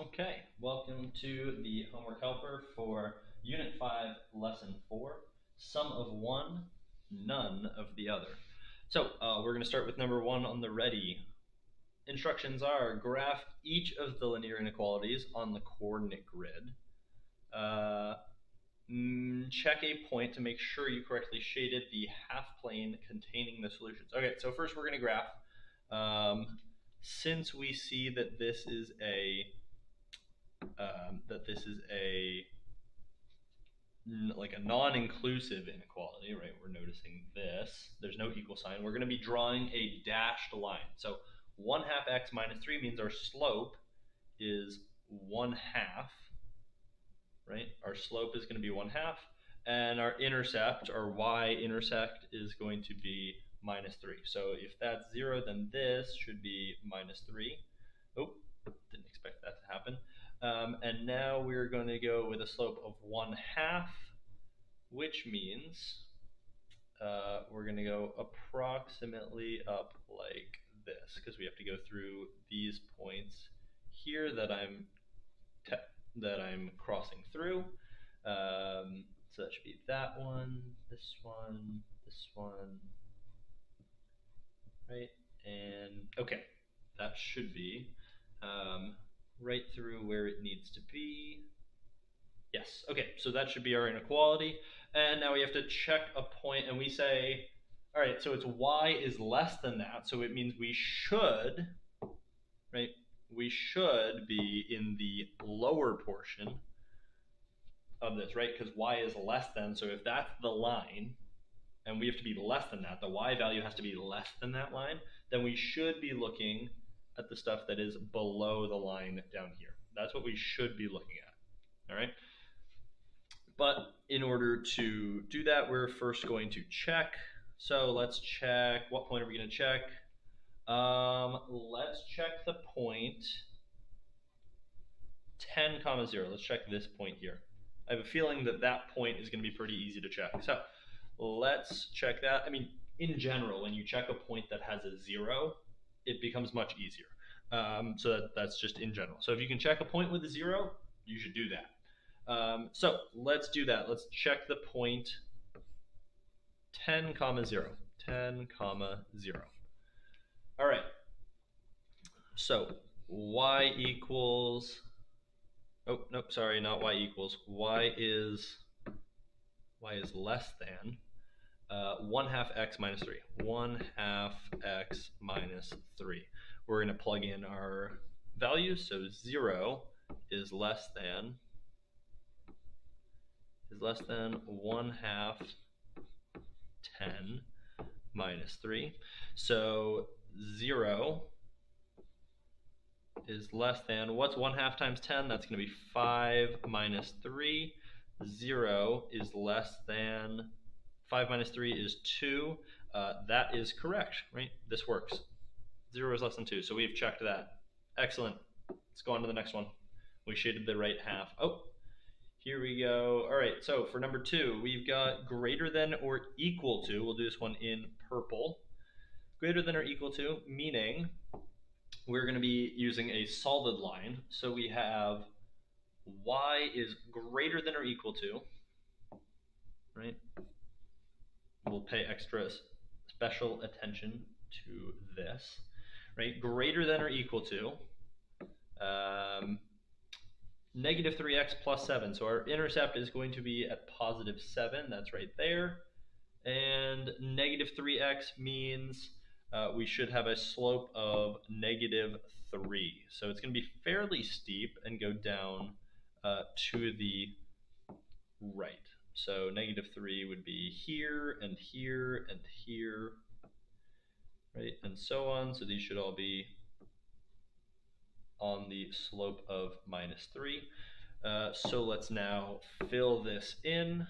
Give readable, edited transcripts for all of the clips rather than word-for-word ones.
Okay, welcome to the homework helper for Unit 5, Lesson 4, Sum of one, none of the other. So we're going to start with number 1 on the ready. Instructions are graph each of the linear inequalities on the coordinate grid. Check a point to make sure you correctly shaded the half plane containing the solutions. Okay, so first we're going to graph. Since we see that this is a like a non-inclusive inequality, right? We're noticing this. There's no equal sign. We're going to be drawing a dashed line. So 1 half x minus 3 means our slope is 1 half, right? Our slope is going to be 1 half, and our intercept, our y-intercept, is going to be minus 3. So if that's 0, then this should be minus 3. Oh, didn't expect that to happen. And now we're going to go with a slope of 1 half, which means we're going to go approximately up like this, because we have to go through these points here that I'm crossing through. So that should be that one, this one, this one, right? And okay, that should be right through where it needs to be. Yes, okay, so that should be our inequality. And now we have to check a point, and we say, all right, so it's y is less than that, so it means we should, right? We should be in the lower portion of this, right? Because y is less than, so if that's the line, and we have to be less than that, the y value has to be less than that line, then we should be looking at the stuff that is below the line down here. That's what we should be looking at, all right? But in order to do that, we're first going to check. So let's check, what point are we going to check? Let's check the point 10 comma 0. Let's check this point here. I have a feeling that that point is going to be pretty easy to check. So let's check that. I mean, in general, when you check a point that has a 0, it becomes much easier. So that's just in general. So if you can check a point with a 0, you should do that. So let's do that. Let's check the point 10 comma 0. 10 comma 0. All right. So y equals, oh, nope, sorry, not y equals. Y is less than 1 half x minus 3. 1 half x minus 3. We're going to plug in our values. So 0 is less than 1 half 10 minus 3. So 0 is less than, what's 1 half times 10? That's going to be 5 minus 3. 0 is less than, 5 minus 3 is 2. That is correct, right? This works. 0 is less than 2, so we've checked that. Excellent. Let's go on to the next one. We shaded the right half. Oh, here we go. All right, so for number 2, we've got greater than or equal to. We'll do this one in purple. Greater than or equal to, meaning we're going to be using a solid line. So we have y is greater than or equal to, right? We'll pay extra special attention to this, right? Greater than or equal to negative 3x plus 7. So our intercept is going to be at positive 7. That's right there. And negative 3x means we should have a slope of negative 3. So it's going to be fairly steep and go down to the right. So negative 3 would be here and here and here, right? And so on. So these should all be on the slope of minus 3. So let's now fill this in.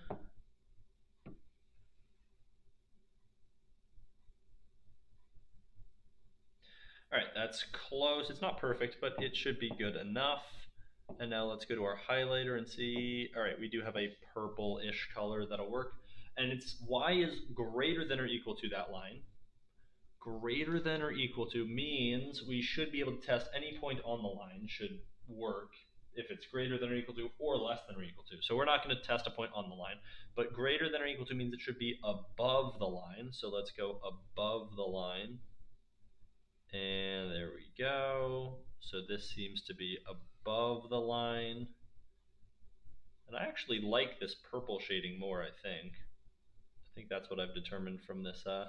All right, that's close. It's not perfect, but it should be good enough. And now let's go to our highlighter and see. All right, we do have a purple-ish color that'll work. And it's y is greater than or equal to that line. Greater than or equal to means we should be able to test any point on the line should work if it's greater than or equal to or less than or equal to. So we're not going to test a point on the line, but greater than or equal to means it should be above the line. So let's go above the line. And there we go. So this seems to be above the line. And I actually like this purple shading more, I think. I think that's what I've determined from this. I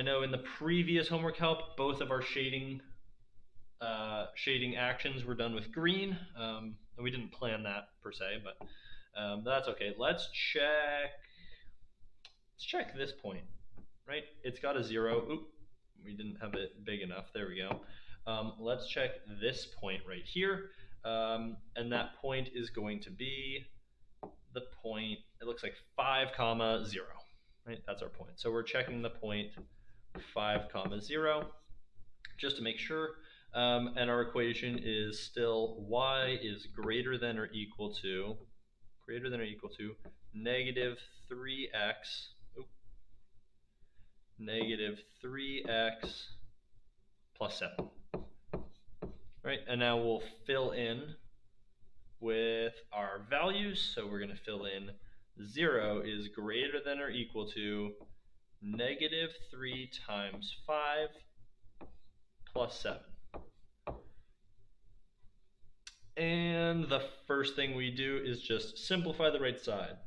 know in the previous homework help, both of our shading actions were done with green. And we didn't plan that per se, but that's okay. Let's check this point, right? It's got a 0. Oop, we didn't have it big enough. There we go. Let's check this point right here. And that point is going to be the point, it looks like 5, 0, right? That's our point. So we're checking the point 5, 0, just to make sure. And our equation is still y is greater than or equal to negative 3x, negative 3x plus 7. Right, and now we'll fill in with our values. So we're going to fill in 0 is greater than or equal to negative 3 times 5 plus 7. And the first thing we do is just simplify the right side.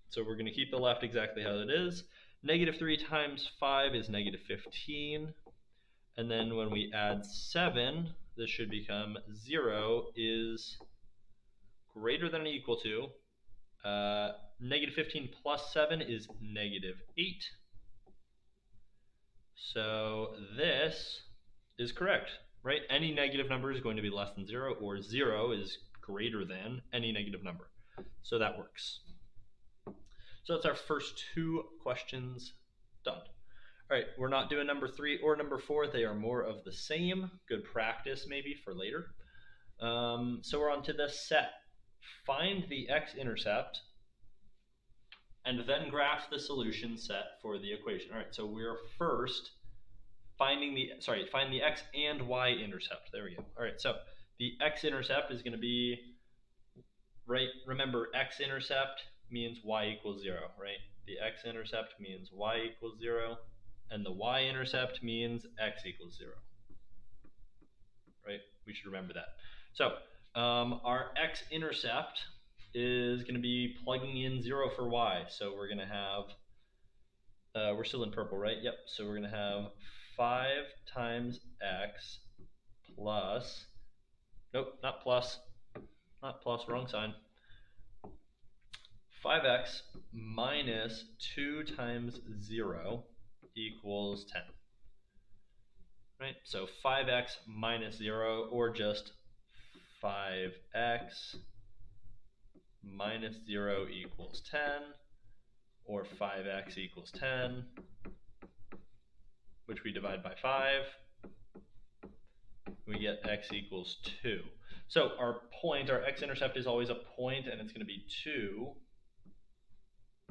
So we're going to keep the left exactly how it is. Negative 3 times 5 is negative 15. And then when we add 7, this should become 0 is greater than or equal to negative 15 plus 7 is negative 8. So this is correct, right? Any negative number is going to be less than 0, or 0 is greater than any negative number. So that works. So that's our first 2 questions done. All right, we're not doing number 3 or number 4. They are more of the same. Good practice maybe for later. So we're on to the set. Find the x-intercept and then graph the solution set for the equation. All right, so we're first find the x and y intercept. There we go. All right, so the x-intercept is going to be, right, remember x-intercept means y equals 0, right? The x-intercept means y equals 0, and the y-intercept means x equals 0, right? We should remember that. So our x-intercept is going to be plugging in 0 for y. So we're going to have, we're still in purple, right? Yep. So we're going to have 5 times x plus, nope, not plus, wrong sign. 5x minus 2 times 0 equals 10. Right? So 5x minus 0, or just 5x minus 0 equals 10, or 5x equals 10, which we divide by 5. We get x equals 2. So our point, our x-intercept is always a point, and it's going to be 2,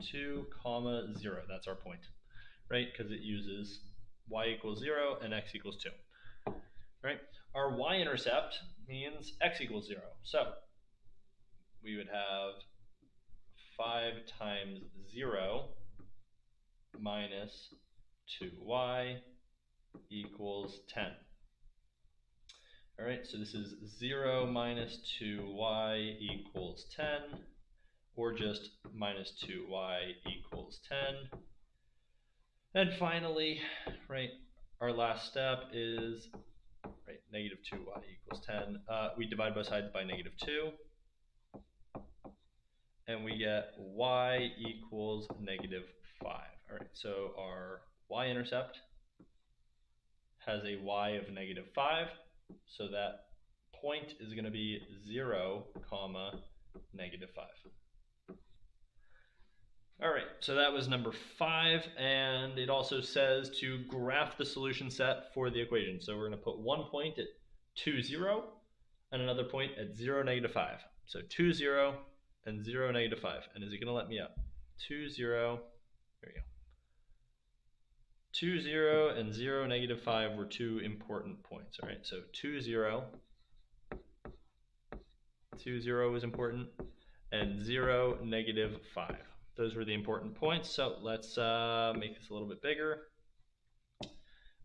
0. That's our point, right? Because it uses y equals 0 and x equals 2. Right? Our y-intercept means x equals 0. So we would have 5 times 0 minus 2y equals 10. All right, so this is 0 minus 2y equals 10, or just minus 2y equals 10. And finally, right, our last step is, right, negative 2y equals 10. We divide both sides by negative 2, and we get y equals negative 5. All right, so our y-intercept has a y of negative 5, so that point is going to be 0, negative 5. All right, so that was number 5, and it also says to graph the solution set for the equation. So we're going to put one point at 2, 0, and another point at 0, negative 5. So 2, 0, and 0, negative 5. And is it going to let me up? 2, 0, there we go. 2, 0, and 0, negative 5 were 2 important points. All right, so 2, 0 2, 0 was important, and 0, negative 5. Those were the important points. So let's make this a little bit bigger.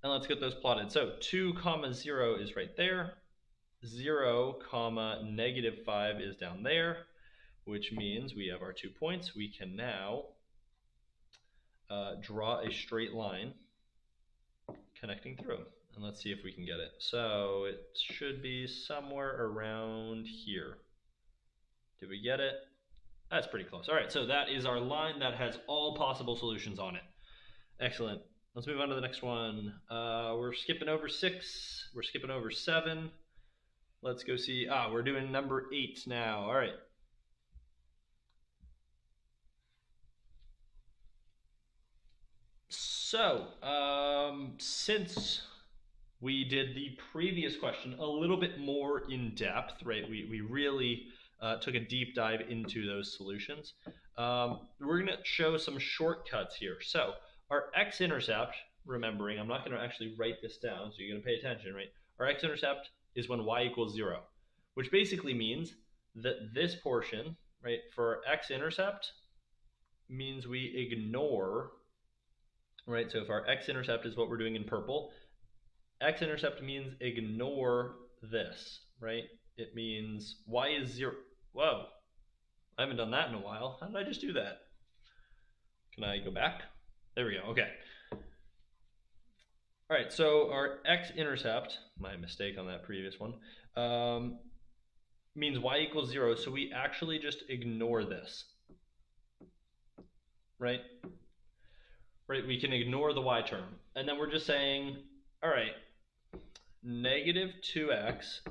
And let's get those plotted. So 2, 0 is right there. 0, negative 5 is down there, which means we have our 2 points. We can now draw a straight line connecting through. And let's see if we can get it. So it should be somewhere around here. Did we get it? That's pretty close. All right, so that is our line that has all possible solutions on it. Excellent. Let's move on to the next one. We're skipping over 6. We're skipping over 7. Let's go see. We're doing number 8 now. All right. So, since we did the previous question a little bit more in depth, right? We really took a deep dive into those solutions. We're going to show some shortcuts here. So our x-intercept, remembering, I'm not going to actually write this down, so you're going to pay attention, right? Our x-intercept is when y equals 0, which basically means that this portion, right, for our x-intercept means we ignore, right? So if our x-intercept is what we're doing in purple, x-intercept means ignore this, right? It means y is 0. Whoa, I haven't done that in a while. How did I just do that? Can I go back? There we go, okay. All right, so our x-intercept, my mistake on that previous one, means y equals 0, so we actually just ignore this, right? Right, we can ignore the y term. And then we're just saying, all right, negative 2x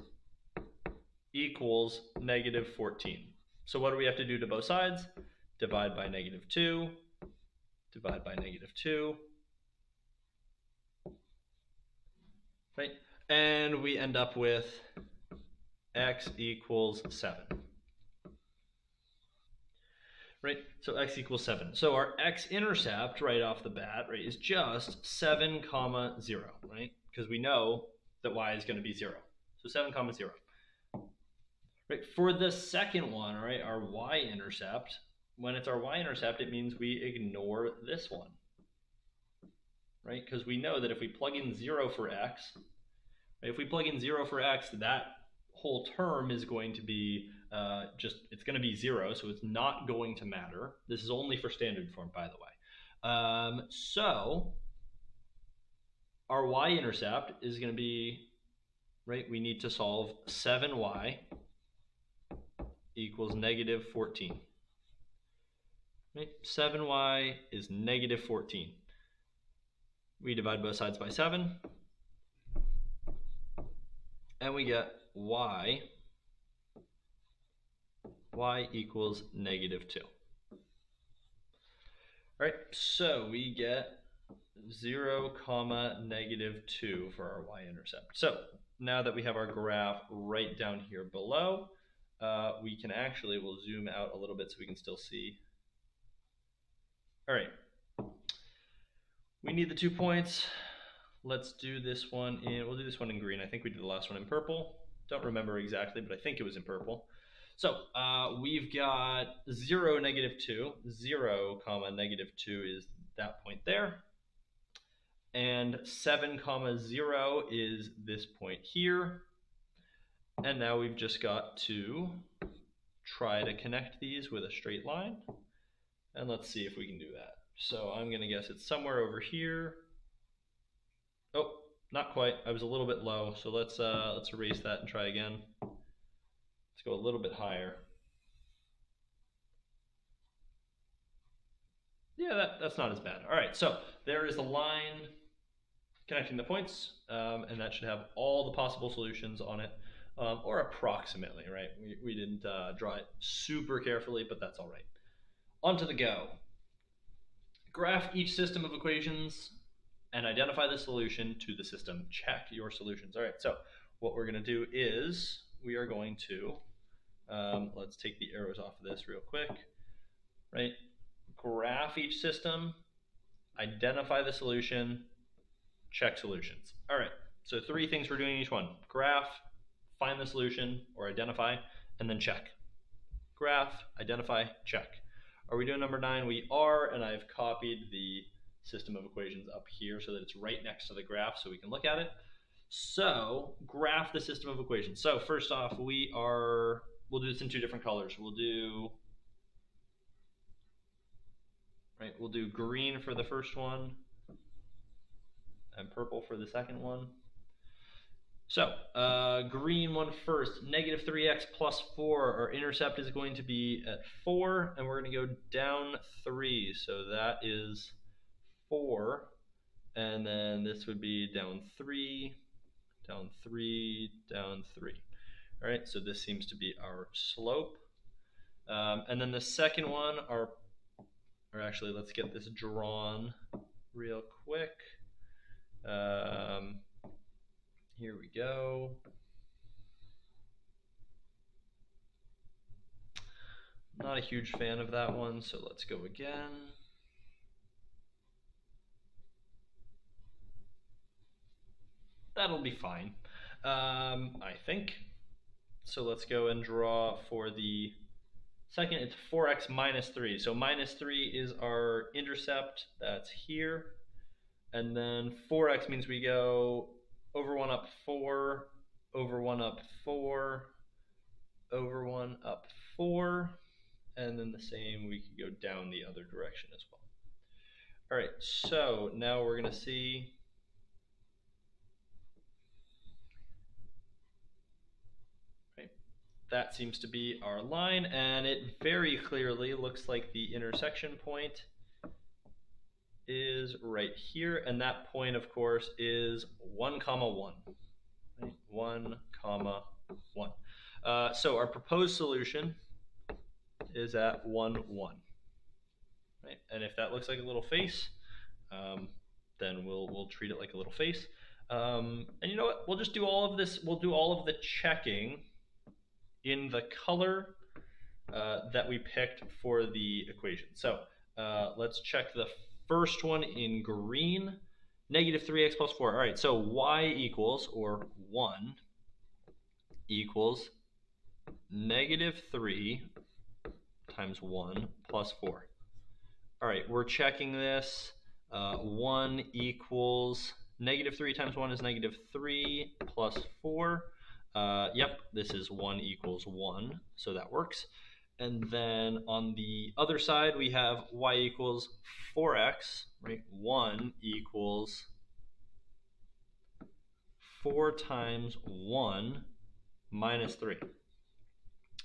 equals negative 14. So what do we have to do to both sides? Divide by negative 2, divide by negative 2, right? And we end up with x equals 7. Right, so x equals 7. So our x-intercept right off the bat, right, is just 7, 0, right? Because we know that y is going to be 0. So 7, 0. Right, for the second one, right, our y-intercept, when it's our y-intercept, it means we ignore this one, right? Because we know that if we plug in 0 for x, right, if we plug in 0 for x, that whole term is going to be it's going to be 0, so it's not going to matter. This is only for standard form, by the way. So our y-intercept is going to be, right, we need to solve 7y equals negative 14. Right? 7y is negative 14. We divide both sides by 7, and we get y equals negative 2. All right, so we get 0, negative 2 for our y-intercept. So now that we have our graph right down here below, we can actually, we'll zoom out a little bit so we can still see. All right, we need the 2 points. Let's do this one in, we'll do this one in green. I think we did the last one in purple. Don't remember exactly, but I think it was in purple. So we've got 0, negative 2. 0, negative 2 is that point there. And 7, 0 is this point here. And now we've just got to try to connect these with a straight line. And let's see if we can do that. So I'm going to guess it's somewhere over here. Oh, not quite. I was a little bit low. So let's erase that and try again. Let's go a little bit higher. Yeah, that's not as bad. All right, so there is the line connecting the points, and that should have all the possible solutions on it, or approximately, right? We didn't draw it super carefully, but that's all right. On to the go. Graph each system of equations and identify the solution to the system. Check your solutions. All right, so what we're going to do is we are going to, let's take the arrows off of this real quick, right? Graph each system, identify the solution, check solutions. All right, so 3 things we're doing in each one. Graph, find the solution or identify, and then check. Graph, identify, check. Are we doing number 9? We are, and I've copied the system of equations up here so that it's right next to the graph so we can look at it. So graph the system of equations. So first off, we'll do this in 2 different colors. We'll do green for the first one and purple for the second one. So green one first, negative 3x plus 4. Our intercept is going to be at 4, and we're going to go down 3. So that is 4, and then this would be down 3, down 3, down 3. All right, so this seems to be our slope. And then the second one, or actually, let's get this drawn real quick. Here we go. Not a huge fan of that one, so let's go again. That'll be fine, I think. So let's go and draw for the second. It's 4x minus 3. So minus 3 is our intercept. That's here. And then 4x means we go over 1 up 4, over 1 up 4, over 1 up 4, and then the same, we could go down the other direction as well. All right, so now we're going to see that seems to be our line, and it very clearly looks like the intersection point is right here, and that point, of course, is 1, 1. Right? 1, 1. So our proposed solution is at 1, 1. Right? And if that looks like a little face, then we'll treat it like a little face. And you know what? We'll just do all of this. We'll do all of the checking in the color that we picked for the equation. So let's check the first one in green, negative 3x plus 4. All right, so y equals, or 1 equals negative 3 times 1 plus 4. All right, we're checking this. 1 equals negative 3 times 1 is negative 3 plus 4. Yep, this is 1 equals 1, so that works. And then on the other side, we have y equals 4x, right? 1 equals 4 times 1 minus 3.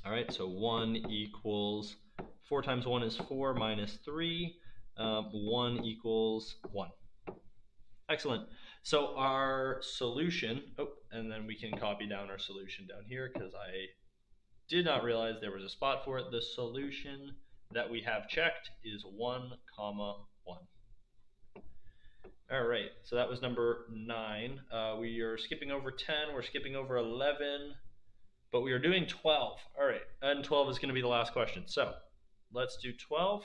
All right, so 1 equals 4 times 1 is 4 minus 3. 1 equals 1. Excellent. So our solution, and then we can copy down our solution down here because I did not realize there was a spot for it. The solution that we have checked is 1, 1. All right, so that was number 9. We are skipping over 10, we're skipping over 11, but we are doing 12. All right, and 12 is going to be the last question. So let's do 12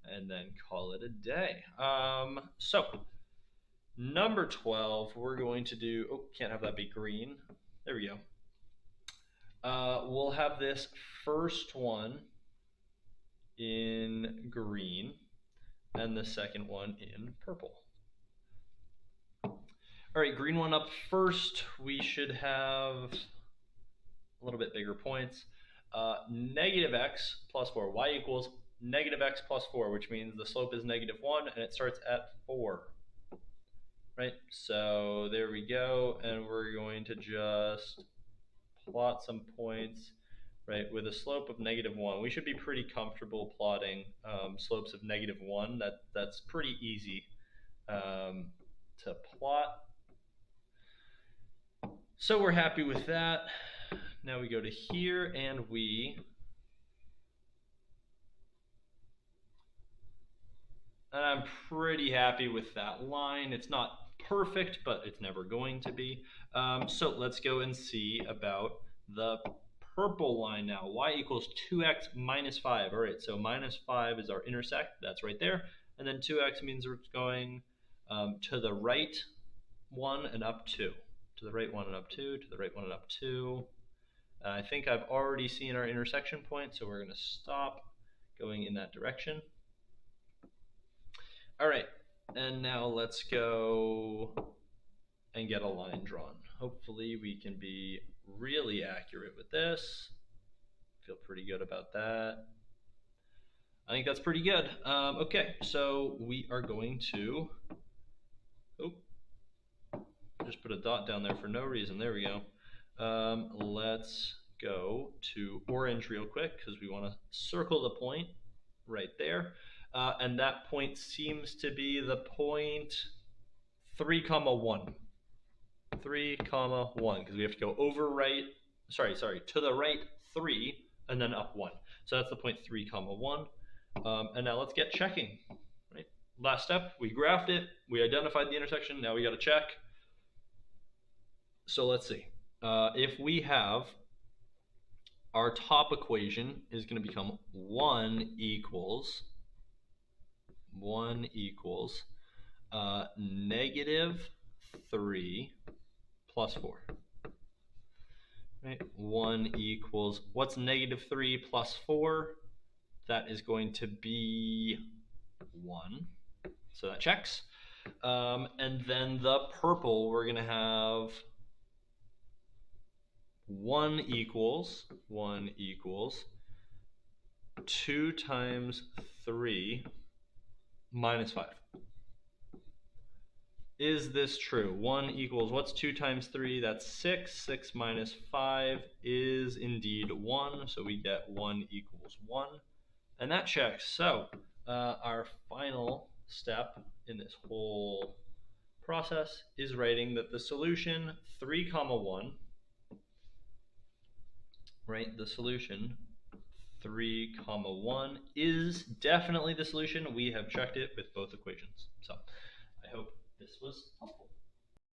and then call it a day. So number 12, we're going to do, can't have that be green. There we go. We'll have this first one in green and the second one in purple. All right, green one up first. We should have a little bit bigger points. Negative x plus 4. Y equals negative x plus 4, which means the slope is negative 1 and it starts at 4. Right, so there we go, and we're going to just plot some points, right, with a slope of negative 1. We should be pretty comfortable plotting slopes of negative 1. That's pretty easy to plot. So we're happy with that. Now we go to here, and I'm pretty happy with that line. It's not perfect, but it's never going to be. So let's go and see about the purple line now. Y equals 2x minus 5. All right, so minus 5 is our intersect. That's right there. And then 2x means we're going to the right 1 and up 2. To the right 1 and up 2, to the right 1 and up 2. I think I've already seen our intersection point, so we're going to stop going in that direction. All right, and now let's go and get a line drawn. Hopefully we can be really accurate with this. Feel pretty good about that. I think that's pretty good. Okay, so we are going to, just put a dot down there for no reason. There we go. Let's go to orange real quick because we want to circle the point right there. And that point seems to be the point 3, 1. 3, 1, because we have to go over right, to the right 3 and then up 1. So that's the point 3, 1. And now let's get checking. Right? Last step, we graphed it, we identified the intersection, now we got to check. So let's see. If we have our top equation is going to become 1 equals negative 3 plus 4. Right? 1 equals, what's negative 3 plus 4? That is going to be 1. So that checks. And then the purple, we're going to have 1 equals 2 times 3 minus 5. Is this true? 1 equals, what's 2 times 3? That's 6. 6 minus 5 is indeed 1. So we get 1 equals 1. And that checks. So our final step in this whole process is writing that the solution 3, 1, right? The solution 3, 1 is definitely the solution. We have checked it with both equations.